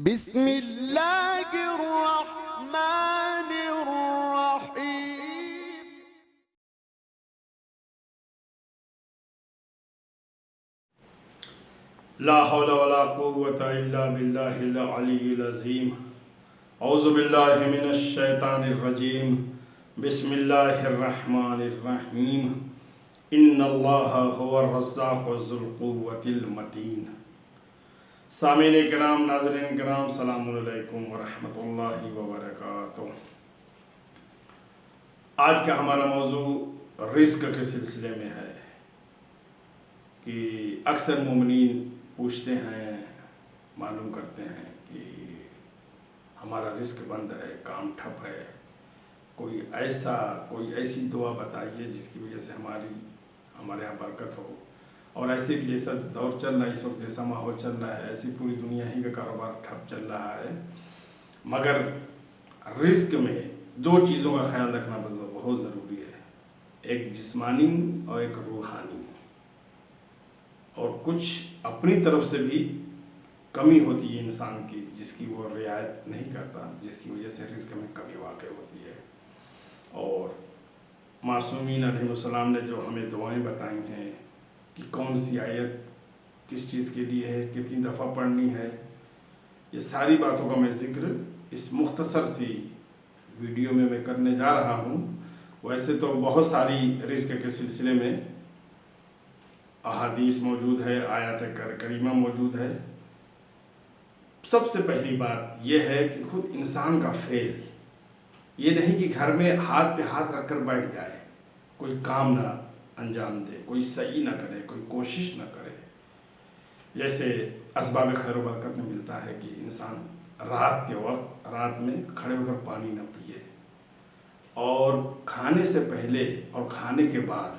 بسم اللہ الرحمن الرحیم۔ لا حول ولا قوة الا باللہ العلی العظیم۔ اعوذ باللہ من الشیطان الرجیم۔ بسم اللہ الرحمن الرحیم۔ ان اللہ هو الرزاق ذو القوة المتین۔ سامعین کرام، ناظرین کرام، السلام علیکم ورحمۃ اللہ وبرکاتہ۔ آج کا ہمارا موضوع رزق کے سلسلے میں ہے کہ اکثر مومنین پوچھتے ہیں، معلوم کرتے ہیں کہ ہمارا رزق بند ہے، کام ٹھپ ہے، کوئی ایسی دعا بتائیے جس کی وجہ سے ہمارے یہاں برکت ہو، اور ایسے بھی جیسا دور چل رہا ہے اس وقت، جیسا ماحول چل رہا ہے، ایسی پوری دنیا ہی کا کاروبار ٹھپ چل رہا ہے۔ مگر رزق میں دو چیزوں کا خیال رکھنا بہت ضروری ہے، ایک جسمانی اور ایک روحانی، اور کچھ اپنی طرف سے بھی کمی ہوتی ہے انسان کی جس کی وہ رعایت نہیں کرتا، جس کی وجہ سے رزق میں کمی واقع ہوتی ہے۔ اور معصومین علیہ السلام نے جو ہمیں دعائیں بتائی ہیں کہ کون سی آیت کس چیز کے لیے ہے، کتنی دفعہ پڑھنی ہے، یہ ساری باتوں کا میں ذکر اس مختصر سی ویڈیو میں کرنے جا رہا ہوں۔ ویسے تو بہت ساری رزق کے سلسلے میں احادیث موجود ہے، آیات کریمہ موجود ہے۔ سب سے پہلی بات یہ ہے کہ خود انسان کا فعل، یہ نہیں کہ گھر میں ہاتھ پہ ہاتھ رکھ کر بیٹھ جائے، کوئی کام نہ انجام دے، کوئی سعی نہ کرے، کوئی کوشش نہ کرے۔ جیسے اسباب خیر و برکت میں ملتا ہے کہ انسان رات کے وقت رات میں کھڑے ہو کر پانی نہ پیے، اور کھانے سے پہلے اور کھانے کے بعد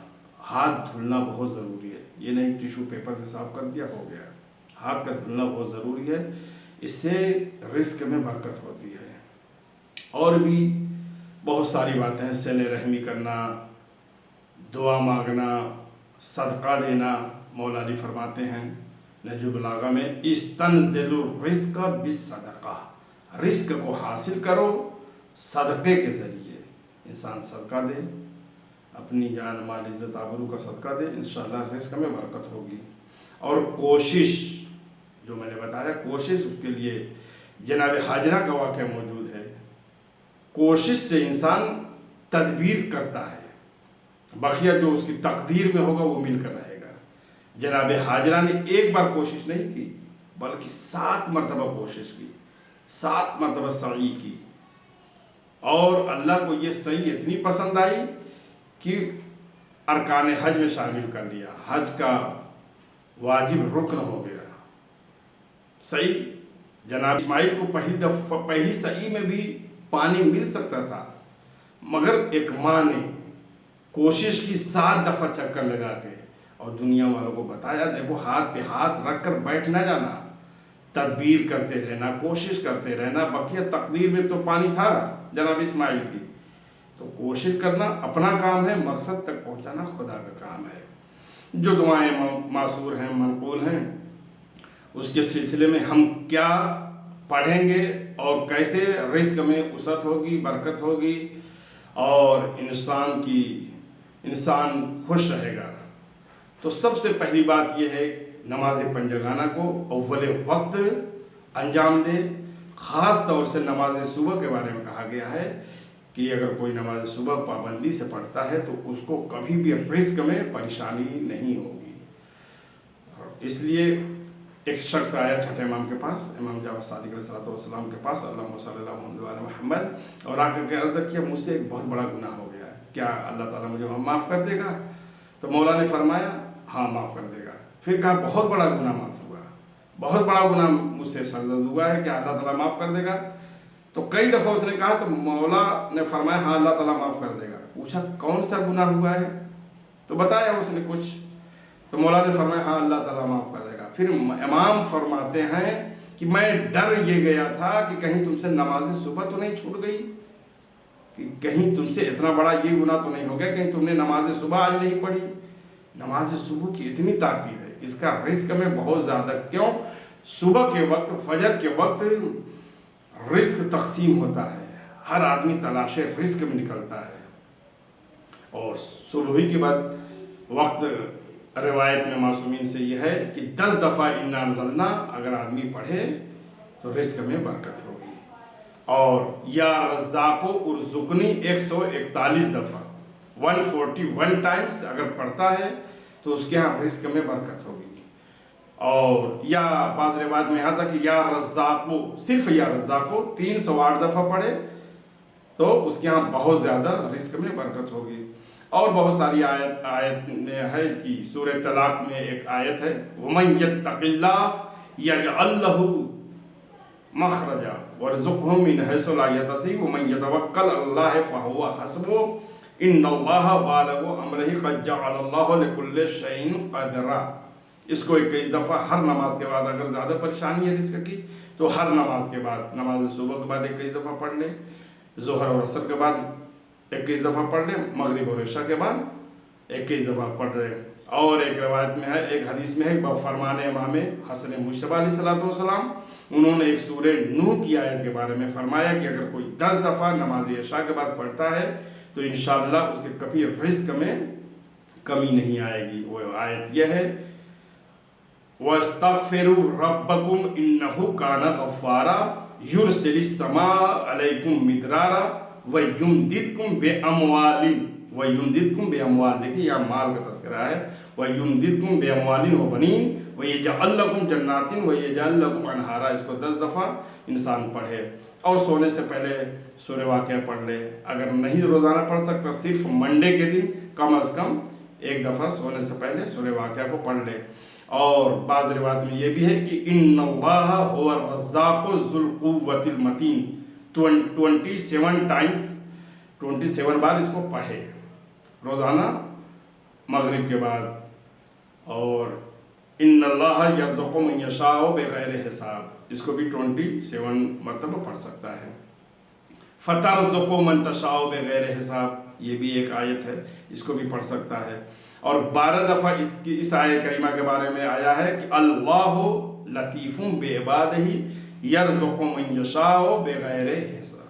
ہاتھ دھلنا بہت ضروری ہے۔ یہ نہیں ٹیشو پیپر سے صاف کر دیا ہو گیا، ہاتھ کا دھلنا بہت ضروری ہے، اس سے رزق میں برکت ہوتی ہے۔ اور بھی بہت ساری باتیں ہیں، صلہ رحمی کرنا، دعا مانگنا، صدقہ دینا۔ مولا علی فرماتے ہیں نہج البلاغہ میں، استنزل الرزق بالصدقہ، رزق کو حاصل کرو صدقے کے ذریعے۔ انسان صدقہ دے، اپنی جان مال عزت آبرو کا صدقہ دے، انشاءاللہ رزق میں برکت ہوگی۔ اور کوشش، جو میں نے بتایا، کوشش، اس کے لیے جناب حاجرہ کا واقعہ موجود ہے۔ کوشش سے انسان تدبیر کرتا ہے، بقیہ جو اس کی تقدیر میں ہوگا وہ مل کر رہے گا۔ جناب حاجرہ نے ایک بار کوشش نہیں کی بلکہ 7 مرتبہ کوشش کی، 7 مرتبہ سعی کی، اور اللہ کو یہ سعی اتنی پسند آئی کہ ارکان حج میں شامل کر لیا، حج کا واجب رکن ہو گیا۔ سعی، جناب اسماعیل کو پہلی سعی میں بھی پانی مل سکتا تھا، مگر ایک ماں نے کوشش کی 7 دفعہ چکر لگا کے، اور دنیا والوں کو بتایا دیکھو ہاتھ پہ ہاتھ رکھ کر بیٹھ نہ جانا، تدبیر کرتے رہنا، کوشش کرتے رہنا، بقیہ تقدیر میں تو پانی تھا جناب اسماعیل کی۔ تو کوشش کرنا اپنا کام ہے، مقصد تک پہنچانا خدا کا کام ہے۔ جو دعائیں معصور ہیں، منقول ہیں، اس کے سلسلے میں ہم کیا پڑھیں گے اور کیسے رزق میں وسعت ہوگی، برکت ہوگی، اور انسان خوش رہے گا۔ تو سب سے پہلی بات یہ ہے، نماز پنجگانہ کو اول وقت انجام دے۔ خاص طور سے نماز صبح کے بارے میں کہا گیا ہے کہ اگر کوئی نماز صبح پابندی سے پڑھتا ہے تو اس کو کبھی بھی رزق میں پریشانی نہیں ہوگی۔ اس لیے ایک شخص آیا چھٹے امام کے پاس، امام جعفر صادق علیہ السلام کے پاس، اللہم صلی اللہ علیہ محمد، اور آ کر کے عرض کیا مجھ سے ایک بہت بڑا گناہ ہو گیا ہے، کیا اللہ تعالیٰ مجھے معاف کر دے گا؟ تو مولا نے فرمایا ہاں معاف کر دے گا۔ پھر کہا بہت بڑا گناہ معاف ہوا، بہت بڑا گناہ مجھ سے سرزد ہوا ہے، کیا اللہ تعالیٰ معاف کر دے گا؟ تو کئی دفعہ اس نے کہا، تو مولا نے فرمایا ہاں اللہ تعالیٰ معاف کر دے گا۔ پوچھا کون سا گناہ ہوا ہے؟ تو بتایا اس نے کچھ، تو مولا نے فرمایا ہاں اللہ تعالیٰ معاف کر دے گا۔ پھر امام فرماتے ہیں کہ میں ڈر یہ گیا تھا کہ کہیں تم سے نماز صبح تو نہیں چھوٹ گئی، کہ کہیں تم سے اتنا بڑا یہ گناہ تو نہیں ہو گیا کہیں تم نے نماز صبح آج نہیں پڑھی۔ نماز صبح کی اتنی تاکید ہے، اس کا رزق میں بہت زیادہ، کیوں؟ صبح کے وقت فجر کے وقت رزق تقسیم ہوتا ہے، ہر آدمی تلاش رزق میں نکلتا ہے. اور صبح کے بعد وقت روایت میں معصومین سے یہ ہے کہ 10 دفعہ انا انزلنا اگر آدمی پڑھے تو رزق میں برکت ہوگی. اور یا رزاقو ارزقنی 141 دفعہ 141 ٹائمز اگر پڑھتا ہے تو اس کے ہاں رزق میں برکت ہوگی. اور یا بعض روایت میں یہاں تک کہ یا رزاقو، صرف یا رزاقو 308 دفعہ پڑھے تو اس کے ہاں بہت زیادہ رزق میں برکت ہوگی. اور بہت ساری آیت میں ہے کہ سورہ طلاق میں ایک آیت ہے وَمَن يَتَّقِ اللَّهَ يَجْعَلْ لَهُ مَخْرَجًا وَيَرْزُقْهُ مِنْ حَيْثُ لَا يَحْتَسِبُ وَمَن يَتَوَكَّلْ عَلَى اللَّهِ فَهُوَ حَسْبُهُ إِنَّ اللَّهَ بَالِغُ أَمْرِهِ قَدْ جَعَلَ اللَّهُ لِكُلِّ شَيْءٍ قَدْرًا. اس کو 21 دفعہ ہر نماز کے بعد، اگر زیادہ پریشانی ہے رزق کی تو ہر نماز کے بعد، نماز صبح کے بعد 21 دفعہ پڑھ لے، ظہر اور عصر کے بعد 21 دفعہ پڑھ لے، مغرب اور عشاء کے بعد 21 دفعہ پڑھ رہے. اور ایک روایت میں ہے، ایک حدیث میں ہے فرمان امام حسن مجتبی علیہ السلام، انہوں نے ایک سورہ نوح کی آیت کے بارے میں فرمایا کہ اگر کوئی 10 دفعہ نماز عشاء کے بعد پڑھتا ہے تو انشاءاللہ اس کے کبھی رزق میں کمی نہیں آئے گی. وہ آیت یہ ہے وَاسْتَغْفِرُوا رَبَّكُمْ إِنَّهُ كَانَ غَفَّارًا يُرْسِلِ السَّمَاءَ عَلَيْكُمْ مِدْرَارًا وَيُمْدِدْكُمْ بِأَمْوَالٍ. دیکھیے یہاں مال کا تذکرہ ہے. وَيُمْدِدْكُمْ بِأَمْوَالٍ وَبَنِينَ وَيَجْعَلْ لَكُمْ جَنَّاتٍ وَيَجْعَلْ لَكُمْ أَنْهَارًا. اس کو 10 دفعہ انسان پڑھے اور سونے سے پہلے سورہ واقعہ پڑھ لے. اگر نہیں روزانہ پڑھ سکتا صرف منڈے کے دن کم از کم 1 دفعہ سونے سے پہلے سورہ واقعہ کو پڑھ لے. اور بعض روایت میں یہ بھی ہے کہ ان اللہ هو الرزاق ذو القوۃ المتین. 27 ٹائمز 27 بار اس کو پڑھے روزانہ مغرب کے بعد. اور ان اللہ یرزق من یشاء بغیر حساب، اس کو بھی 27 مرتبہ پڑھ سکتا ہے. فترزق من تشاء بغیر حساب، یہ بھی ایک آیت ہے، اس کو بھی پڑھ سکتا ہے. اور 12 دفعہ اس آیت کریمہ کے بارے میں آیا ہے کہ اللہ لطیف بعبادہ یرزق من یشاء بغیر حساب.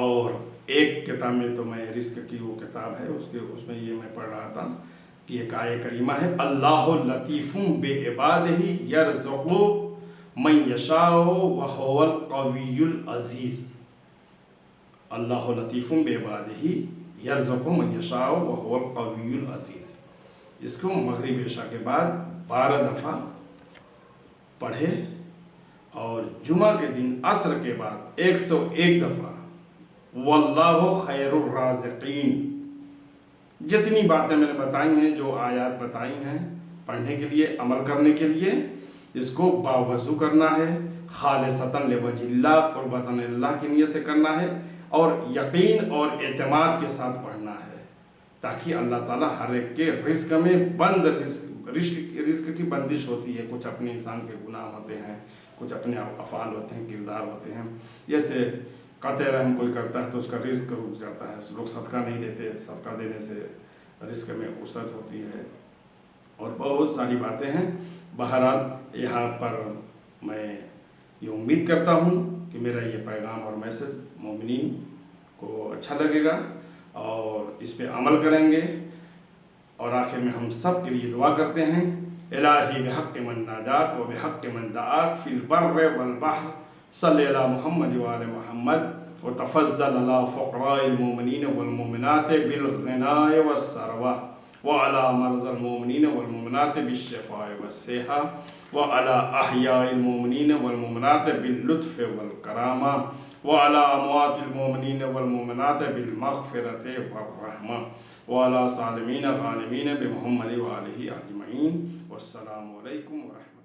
اور ایک کتاب میں تو میں رزق کی وہ کتاب ہے اس میں یہ میں پڑھ رہا تھا کہ ایک آیت کریمہ ہے اللہ لطیف بعبادہ یرزق من یشاء وہو القوی العزیز. اللہ لطیف بعبادہ یرزق من یشاء وہو القوی العزیز. اس کو مغرب عشاء کے بعد 12 دفعہ پڑھے اور جمعہ کے دن عصر کے بعد 101 دفعہ واللہ خیر الرازقین. جتنی باتیں میں نے بتائی ہیں، جو آیات بتائی ہیں پڑھنے کے لیے، عمل کرنے کے لیے، اس کو باوضو کرنا ہے، خالصتاً لوجہ اللہ، قربتاً اللہ کی نیت سے کرنا ہے اور یقین اور اعتماد کے ساتھ پڑھنا ہے تاکہ اللہ تعالیٰ ہر ایک کے رزق میں رزق کی بندش ہوتی ہے. کچھ اپنے انسان کے گناہ ہوتے ہیں، کچھ اپنے افعال ہوتے ہیں، کردار ہوتے ہیں. جیسے قطع رحم کوئی کرتا ہے تو اس کا رزق رک جاتا ہے، لوگ صدقہ نہیں دیتے، صدقہ دینے سے رزق میں وسعت ہوتی ہے اور بہت ساری باتیں ہیں. بہرحال یہاں پر میں یہ امید کرتا ہوں کہ میرا یہ پیغام اور میسج مومنین کو اچھا لگے گا اور اس پہ عمل کریں گے. اور آخر میں ہم سب کے لیے دعا کرتے ہیں الہی بحق من ناجاک و بحق من دعاک فی البر والبحر صلی علی محمد وآل محمد وتفضل علی فقراء المؤمنین والمؤمنات بالغناء والثروة وعلى مرضى المؤمنين والمؤمنات بالشفاء والصحة وعلى أحياء المؤمنين والمؤمنات باللطف والكرامة وعلى أموات المؤمنين والمؤمنات بالمغفرة والرحمة وعلى صالمين غانمين بمحمد وآله أجمعين. والسلام عليكم ورحمة الله.